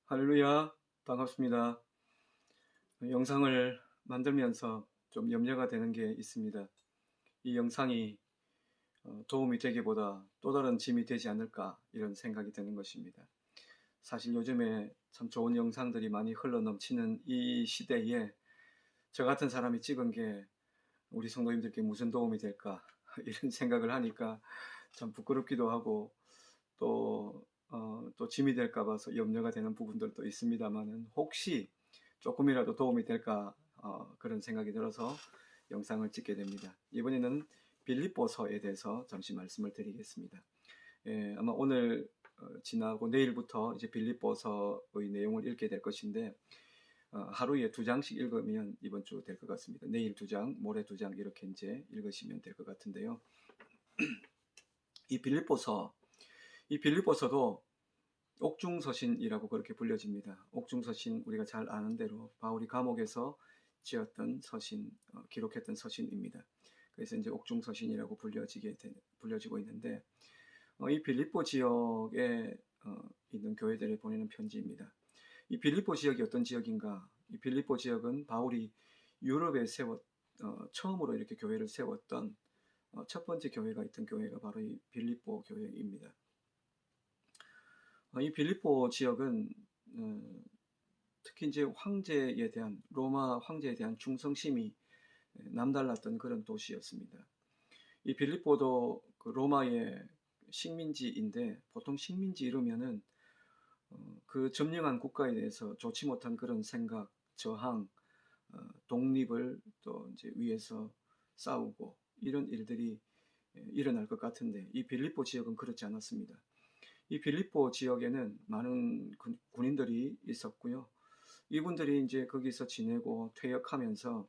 할렐루야, 반갑습니다. 영상을 만들면서 좀 염려가 되는 게 있습니다. 이 영상이 도움이 되기보다 또 다른 짐이 되지 않을까 이런 생각이 드는 것입니다. 사실 요즘에 참 좋은 영상들이 많이 흘러 넘치는 이 시대에 저 같은 사람이 찍은 게 우리 성도님들께 무슨 도움이 될까 이런 생각을 하니까 참 부끄럽기도 하고 또 짐이 될까 봐서 염려가 되는 부분들도 있습니다만은 혹시 조금이라도 도움이 될까 그런 생각이 들어서 영상을 찍게 됩니다. 이번에는 빌립보서에 대해서 잠시 말씀을 드리겠습니다. 아마 오늘 지나고 내일부터 이제 빌립보서의 내용을 읽게 될 것인데 하루에 2장씩 읽으면 이번 주 될 것 같습니다. 내일 2장, 모레 2장 이렇게 이제 읽으시면 될 것 같은데요. 이 빌립보서도 옥중서신이라고 그렇게 불려집니다. 옥중서신 우리가 잘 아는 대로 바울이 감옥에서 지었던 서신, 기록했던 서신입니다. 그래서 이제 옥중서신이라고 불려지고 있는데 이 빌립보 지역에 있는 교회들에 보내는 편지입니다. 이 빌립보 지역이 어떤 지역인가? 이 빌립보 지역은 바울이 유럽에 처음으로 이렇게 교회를 세웠던 첫 번째 교회가 있던 교회가 바로 이 빌립보 교회입니다. 이 빌립보 지역은 특히 이제 로마 황제에 대한 충성심이 남달랐던 그런 도시였습니다. 이 빌립보도 그 로마의 식민지인데 보통 식민지 이루면은 그 점령한 국가에 대해서 좋지 못한 그런 생각, 저항, 독립을 또 이제 위해서 싸우고 이런 일들이 일어날 것 같은데 이 빌립보 지역은 그렇지 않았습니다. 이 빌립보 지역에는 많은 군인들이 있었고요. 이분들이 이제 거기서 지내고 퇴역하면서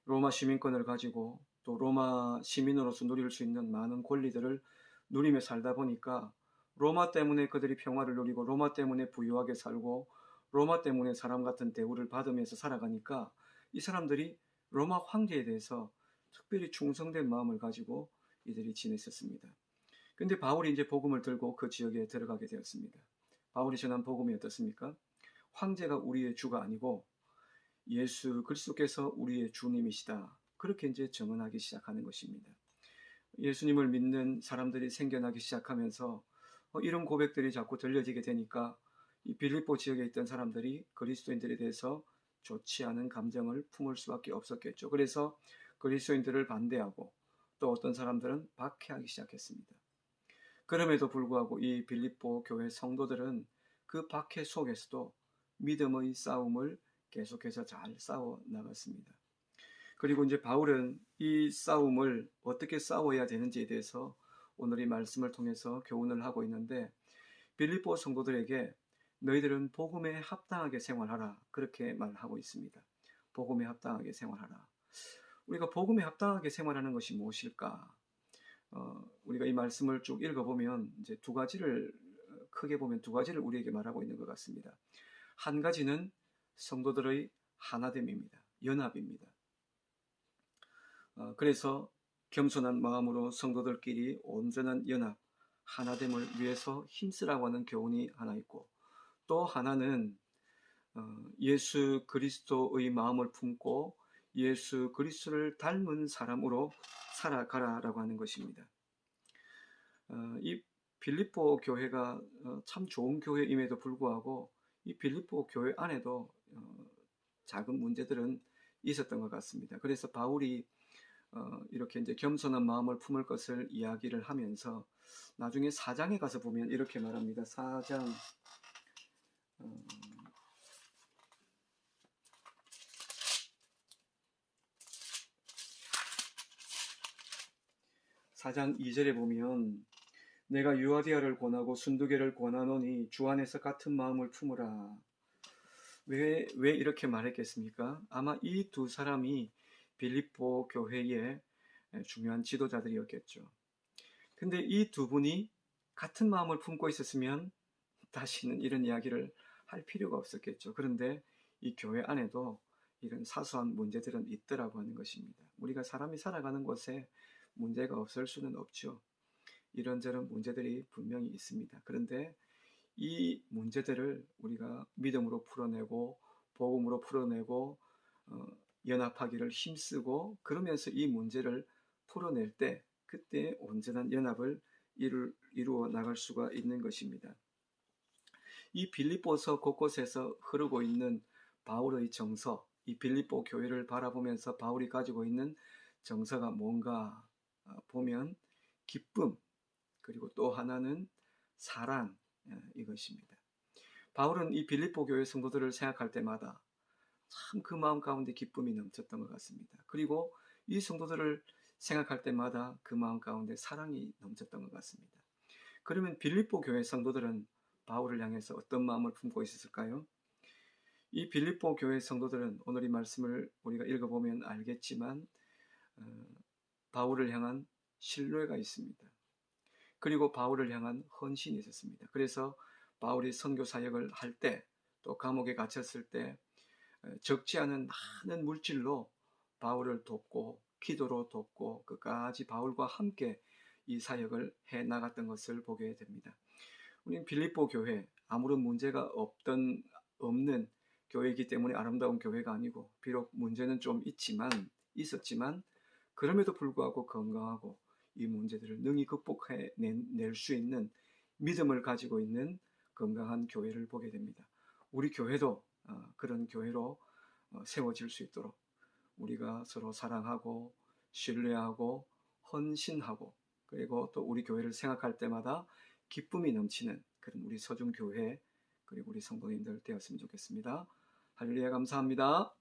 로마 시민권을 가지고 또 로마 시민으로서 누릴 수 있는 많은 권리들을 누리며 살다 보니까 로마 때문에 그들이 평화를 누리고 로마 때문에 부유하게 살고 로마 때문에 사람 같은 대우를 받으면서 살아가니까 이 사람들이 로마 황제에 대해서 특별히 충성된 마음을 가지고 이들이 지냈었습니다. 근데 바울이 이제 복음을 들고 그 지역에 들어가게 되었습니다. 바울이 전한 복음이 어떻습니까? 황제가 우리의 주가 아니고 예수 그리스도께서 우리의 주님이시다. 그렇게 이제 증언하기 시작하는 것입니다. 예수님을 믿는 사람들이 생겨나기 시작하면서 이런 고백들이 자꾸 들려지게 되니까 이 빌립보 지역에 있던 사람들이 그리스도인들에 대해서 좋지 않은 감정을 품을 수밖에 없었겠죠. 그래서 그리스도인들을 반대하고 또 어떤 사람들은 박해하기 시작했습니다. 그럼에도 불구하고 이 빌립보 교회 성도들은 그 박해 속에서도 믿음의 싸움을 계속해서 잘 싸워 나갔습니다. 그리고 이제 바울은 이 싸움을 어떻게 싸워야 되는지에 대해서 오늘 이 말씀을 통해서 교훈을 하고 있는데 빌립보 성도들에게 너희들은 복음에 합당하게 생활하라 그렇게 말하고 있습니다. 복음에 합당하게 생활하라. 우리가 복음에 합당하게 생활하는 것이 무엇일까? 우리가 이 말씀을 쭉 읽어보면 이제 크게 보면 두 가지를 우리에게 말하고 있는 것 같습니다. 한 가지는 성도들의 하나됨입니다. 연합입니다. 그래서 겸손한 마음으로 성도들끼리 온전한 연합, 하나됨을 위해서 힘쓰라고 하는 교훈이 하나 있고 또 하나는 예수 그리스도의 마음을 품고 예수 그리스도를 닮은 사람으로 살아가라라고 하는 것입니다. 이 빌립보 교회가 참 좋은 교회임에도 불구하고 이 빌립보 교회 안에도 작은 문제들은 있었던 것 같습니다. 그래서 바울이 이렇게 이제 겸손한 마음을 품을 것을 이야기를 하면서 나중에 4장에 가서 보면 이렇게 말합니다. 4장 4장 2절에 보면 내가 유아디아를 권하고 순두개를 권하노니 주 안에서 같은 마음을 품으라. 왜 이렇게 말했겠습니까? 아마 이 두 사람이 빌립보 교회의 중요한 지도자들이었겠죠. 근데 이 두 분이 같은 마음을 품고 있었으면 다시는 이런 이야기를 할 필요가 없었겠죠. 그런데 이 교회 안에도 이런 사소한 문제들은 있더라고 하는 것입니다. 우리가 사람이 살아가는 곳에 문제가 없을 수는 없죠. 이런저런 문제들이 분명히 있습니다. 그런데 이 문제들을 우리가 믿음으로 풀어내고 복음으로 풀어내고 연합하기를 힘쓰고 그러면서 이 문제를 풀어낼 때 그때 온전한 연합을 이루어 나갈 수가 있는 것입니다. 이 빌립보서 곳곳에서 흐르고 있는 바울의 정서, 이 빌립보 교회를 바라보면서 바울이 가지고 있는 정서가 뭔가 보면 기쁨, 그리고 또 하나는 사랑, 이것입니다. 바울은 이 빌립보 교회 성도들을 생각할 때마다 참 그 마음 가운데 기쁨이 넘쳤던 것 같습니다. 그리고 이 성도들을 생각할 때마다 그 마음 가운데 사랑이 넘쳤던 것 같습니다. 그러면 빌립보 교회 성도들은 바울을 향해서 어떤 마음을 품고 있었을까요? 이 빌립보 교회 성도들은 오늘 이 말씀을 우리가 읽어보면 알겠지만 바울을 향한 신뢰가 있습니다. 그리고 바울을 향한 헌신이 있었습니다. 그래서 바울이 선교 사역을 할 때, 또 감옥에 갇혔을 때 적지 않은 많은 물질로 바울을 돕고 기도로 돕고 끝까지 바울과 함께 이 사역을 해 나갔던 것을 보게 됩니다. 우리는 빌립보 교회, 아무런 문제가 없는 교회이기 때문에 아름다운 교회가 아니고, 비록 문제는 좀 있었지만 그럼에도 불구하고 건강하고 이 문제들을 능히 극복해낼 수 있는 믿음을 가지고 있는 건강한 교회를 보게 됩니다. 우리 교회도 그런 교회로 세워질 수 있도록 우리가 서로 사랑하고 신뢰하고 헌신하고, 그리고 또 우리 교회를 생각할 때마다 기쁨이 넘치는 그런 우리 서중교회, 그리고 우리 성도님들 되었으면 좋겠습니다. 할렐루야, 감사합니다.